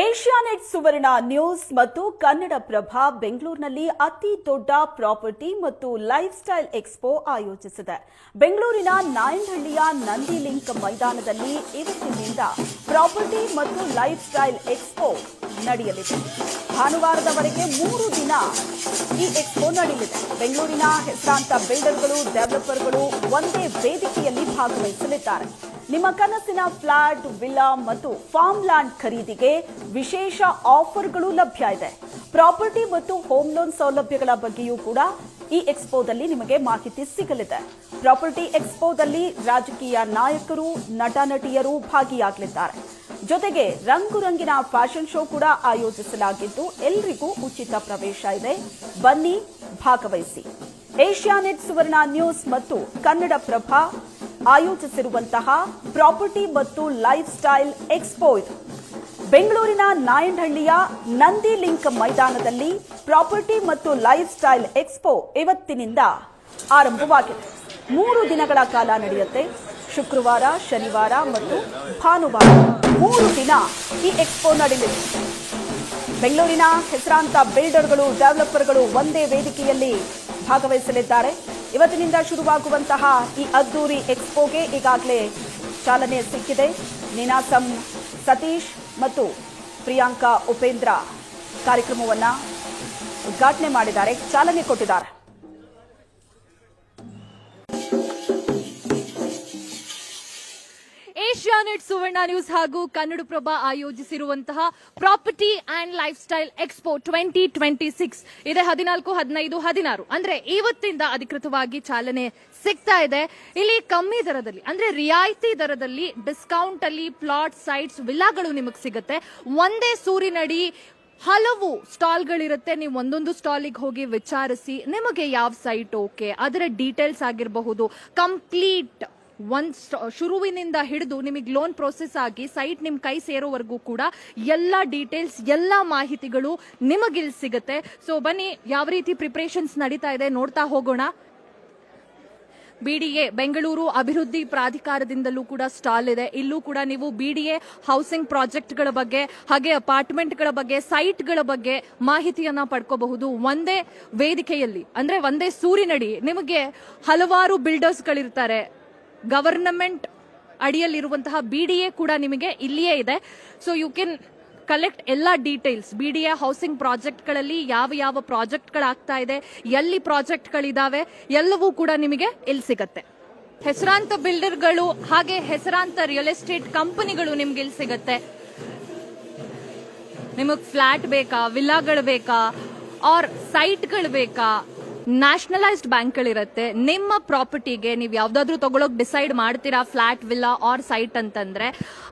Asianet Suvarna news ಮತ್ತು ಕನ್ನಡಪ್ರಭ ಬೆಂಗಳೂರಿನಲ್ಲಿ ಅತಿ ದೊಡ್ಡ ಪ್ರಾಪರ್ಟಿ ಮತ್ತು ಲೈಫ್ ಸ್ಟೈಲ್ ಎಕ್ಸ್ಪೋ ಆಯೋಜಿಸಿದೆ. ಬೆಂಗಳೂರಿನ ನಾಯಂಡಹಳ್ಳಿಯ ನಂದಿ ಲಿಂಕ್ ಮೈದಾನದಲ್ಲಿ ಇವತ್ತಿನಿಂದ ಪ್ರಾಪರ್ಟಿ ಮತ್ತು ಲೈಫ್ ಸ್ಟೈಲ್ ಎಕ್ಸ್ಪೋ ನಡೆಯಲಿದೆ. ಭಾನುವಾರದವರೆಗೆ 3 ದಿನ ಈ ಎಕ್ಸ್ಪೋ ನಡೆಯಲಿದೆ. ಬೆಂಗಳೂರಿನ ಹೆಸರಾಂತ ಬಿಲ್ಡರ್ಗಳು, ಡೆವಲಪರ್ಗಳು ಒಂದೇ ವೇದಿಕೆಯಲ್ಲಿ ಭಾಗವಹಿಸಲಿದ್ದಾರೆ. ನಿಮ್ಮ ಕನಸಿನ ಫ್ಲಾಟ್, ವಿಲ್ಲಾ ಮತ್ತು ಫಾರ್ಮ್ ಲ್ಯಾಂಡ್ ಖರೀದಿಗೆ ವಿಶೇಷ ಆಫರ್ಗಳು ಲಭ್ಯ ಇದೆ. ಪ್ರಾಪರ್ಟಿ ಮತ್ತು ಹೋಮ್ ಲೋನ್ ಸೌಲಭ್ಯಗಳ ಬಗ್ಗೆಯೂ ಕೂಡ ಈ ಎಕ್ಸ್ಪೋದಲ್ಲಿ ನಿಮಗೆ ಮಾಹಿತಿ ಸಿಗಲಿದೆ. ಪ್ರಾಪರ್ಟಿ ಎಕ್ಸ್ಪೋದಲ್ಲಿ ರಾಜಕೀಯ ನಾಯಕರು, ನಟ ನಟಿಯರು ಭಾಗಿಯಾಗಲಿದ್ದಾರೆ. ಜೊತೆಗೆ ರಂಗುರಂಗಿನ ಫ್ಯಾಷನ್ ಶೋ ಕೂಡ ಆಯೋಜಿಸಲಾಗಿದ್ದು ಎಲ್ಲರಿಗೂ ಉಚಿತ ಪ್ರವೇಶ ಇದೆ. ಬನ್ನಿ, ಭಾಗವಹಿಸಿ. ಏಷ್ಯಾನೆಟ್ ಸುವರ್ಣ ನ್ಯೂಸ್ ಮತ್ತು ಕನ್ನಡಪ್ರಭ ಆಯೋಜಿಸಿರುವಂತಹ ಪ್ರಾಪರ್ಟಿ ಮತ್ತು ಲೈಫ್ ಸ್ಟೈಲ್ ಎಕ್ಸ್ಪೋ ಇದು. ಬೆಂಗಳೂರಿನ ನಾಯಂಡಹಳ್ಳಿಯ ನಂದಿ ಲಿಂಕ್ ಮೈದಾನದಲ್ಲಿ ಪ್ರಾಪರ್ಟಿ ಮತ್ತು ಲೈಫ್ ಸ್ಟೈಲ್ ಎಕ್ಸ್ಪೋ ಇವತ್ತಿನಿಂದ ಆರಂಭವಾಗಿದೆ. 3 ದಿನಗಳ ಕಾಲ ನಡೆಯುತ್ತೆ. ಶುಕ್ರವಾರ, ಶನಿವಾರ ಮತ್ತು ಭಾನುವಾರ 3 ದಿನ ಈ ಎಕ್ಸ್ಪೋ ನಡೆಯಲಿದೆ. ಬೆಂಗಳೂರಿನ ಹೆಸರಾಂತ ಬಿಲ್ಡರ್ಗಳು, ಡೆವಲಪರ್ಗಳು ಒಂದೇ ವೇದಿಕೆಯಲ್ಲಿ ಭಾಗವಹಿಸಲಿದ್ದಾರೆ. ಇವತ್ತಿನಿಂದ ಶುರುವಾಗುವಂತಹ ಈ ಅದ್ದೂರಿ ಎಕ್ಸ್ಪೋಗೆ ಈಗಾಗಲೇ ಚಾಲನೆ ಸಿಕ್ಕಿದೆ. ನೀನಾಸಂ ಸತೀಶ್ ಮತ್ತು ಪ್ರಿಯಾಂಕಾ ಉಪೇಂದ್ರ ಕಾರ್ಯಕ್ರಮವನ್ನು ಉದ್ಘಾಟನೆ ಮಾಡಿದ್ದಾರೆ, ಚಾಲನೆ ಕೊಟ್ಟಿದ್ದಾರೆ. ಏಷ್ಯಾನೆಟ್ ಸುವರ್ಣ ನ್ಯೂಸ್ ಹಾಗೂ ಕನ್ನಡಪ್ರಭ ಆಯೋಜಿಸಿರುವಂತಹ property and lifestyle expo 2026 ಇದೆ 14, 15, 16 ಅಂದ್ರೆ ಇವತ್ತಿಂದ ಅಧಿಕೃತವಾಗಿ ಚಾಲನೆ ಸಿಗ್ತಾ ಇದೆ. ಇಲ್ಲಿ ಕಮ್ಮಿ ದರದಲ್ಲಿ ಅಂದ್ರೆ ರಿಯಾಯಿತಿ ದರದಲ್ಲಿ ಡಿಸ್ಕೌಂಟ್ ಅಲ್ಲಿ ಪ್ಲಾಟ್, ಸೈಟ್ಸ್, ವಿಲ್ಲಾಗಳು ನಿಮಗೆ ಸಿಗುತ್ತೆ. ಒಂದೇ ಸೂರಿನಡಿ ಹಲವು ಸ್ಟಾಲ್ಗಳಿರುತ್ತೆ. ನೀವು ಒಂದೊಂದು ಸ್ಟಾಲಿಗೆ ಹೋಗಿ ವಿಚಾರಿಸಿ ನಿಮಗೆ ಯಾವ ಸೈಟ್ ಓಕೆ, ಅದರ ಡೀಟೇಲ್ಸ್ ಆಗಿರಬಹುದು, ಕಂಪ್ಲೀಟ್ ಶುರುವಿನಿಂದ ಹಿಡಿದು ನಿಮಗೆ ಲೋನ್ ಪ್ರೋಸೆಸ್ ಆಗಿ ಸೈಟ್ ನಿಮ್ ಕೈ ಸೇರೋವರೆಗೂ ಕೂಡ ಎಲ್ಲ ಡೀಟೇಲ್ಸ್, ಎಲ್ಲ ಮಾಹಿತಿಗಳು ನಿಮಗಿಲ್ಲಿ ಸಿಗುತ್ತೆ. ಸೊ ಬನ್ನಿ, ಯಾವ ರೀತಿ ಪ್ರಿಪರೇಷನ್ಸ್ ನಡೀತಾ ಇದೆ ನೋಡ್ತಾ ಹೋಗೋಣ. ಬಿಡಿಎ ಬೆಂಗಳೂರು ಅಭಿವೃದ್ಧಿ ಪ್ರಾಧಿಕಾರದಿಂದಲೂ ಕೂಡ ಸ್ಟಾಲ್ ಇದೆ. ಇಲ್ಲೂ ಕೂಡ ನೀವು ಬಿಡಿಎ ಹೌಸಿಂಗ್ ಪ್ರಾಜೆಕ್ಟ್ಗಳ ಬಗ್ಗೆ, ಹಾಗೆ ಅಪಾರ್ಟ್ಮೆಂಟ್ಗಳ ಬಗ್ಗೆ, ಸೈಟ್ಗಳ ಬಗ್ಗೆ ಮಾಹಿತಿಯನ್ನ ಪಡ್ಕೋಬಹುದು. ಒಂದೇ ವೇದಿಕೆಯಲ್ಲಿ ಅಂದ್ರೆ ಒಂದೇ ಸೂರಿನಡಿ ನಿಮಗೆ ಹಲವಾರು ಬಿಲ್ಡರ್ಸ್ಗಳಿರ್ತಾರೆ. ಗವರ್ನಮೆಂಟ್ ಅಡಿಯಲ್ಲಿರುವಂತಹ ಬಿಡಿಎ ಕೂಡ ನಿಮಗೆ ಇಲ್ಲಿಯೇ ಇದೆ. ಸೊ ಯು ಕ್ಯಾನ್ ಕಲೆಕ್ಟ್ ಎಲ್ಲ ಡೀಟೇಲ್ಸ್. ಬಿಡಿಎ ಹೌಸಿಂಗ್ ಪ್ರಾಜೆಕ್ಟ್ಗಳಲ್ಲಿ ಯಾವ ಯಾವ ಪ್ರಾಜೆಕ್ಟ್ಗಳಾಗ್ತಾ ಇದೆ, ಎಲ್ಲಿ ಪ್ರಾಜೆಕ್ಟ್ಗಳಿದಾವೆ, ಎಲ್ಲವೂ ಕೂಡ ನಿಮಗೆ ಇಲ್ಲಿ ಸಿಗತ್ತೆ. ಹೆಸರಾಂತ ಬಿಲ್ಡರ್ಗಳು ಹಾಗೆ ಹೆಸರಾಂತ ರಿಯಲ್ ಎಸ್ಟೇಟ್ ಕಂಪನಿಗಳು ನಿಮ್ಗೆ ಇಲ್ಲಿ ಸಿಗತ್ತೆ. ನಿಮಗ್ ಫ್ಲಾಟ್ ಬೇಕಾ, ವಿಲ್ಲಾಗಳು ಬೇಕಾ, ಆರ್ ಸೈಟ್ಗಳು ಬೇಕಾ, ನ್ಯಾಷನಲೈಸ್ಡ್ ಬ್ಯಾಂಕ್ಗಳಿರುತ್ತೆ. ನಿಮ್ಮ ಪ್ರಾಪರ್ಟಿಗೆ ನೀವು ಯಾವ್ದಾದ್ರು ತಗೊಳಕ್ ಡಿಸೈಡ್ ಮಾಡ್ತೀರಾ, ಫ್ಲಾಟ್, ವಿಲ್ಲಾ ಆರ್ ಸೈಟ್ ಅಂತಂದ್ರೆ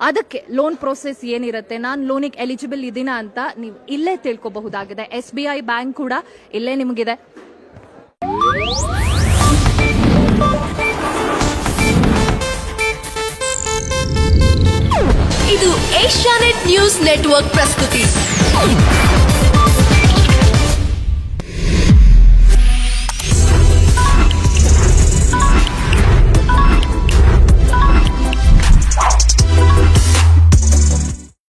ಅದಕ್ಕೆ ಲೋನ್ ಪ್ರೋಸೆಸ್ ಏನಿರುತ್ತೆ, ನಾನು ಲೋನಿಗೆ ಎಲಿಜಿಬಲ್ ಇದೀನಾ ಅಂತ ನೀವು ಇಲ್ಲೇ ತಿಳ್ಕೊಬಹುದಾಗಿದೆ. SBI ಬ್ಯಾಂಕ್ ಕೂಡ ಇಲ್ಲೇ ನಿಮಗಿದೆ. ಇದು ಏಷ್ಯಾನೆಟ್ ನ್ಯೂಸ್ ನೆಟ್ವರ್ಕ್ ಪ್ರಸ್ತುತಿ.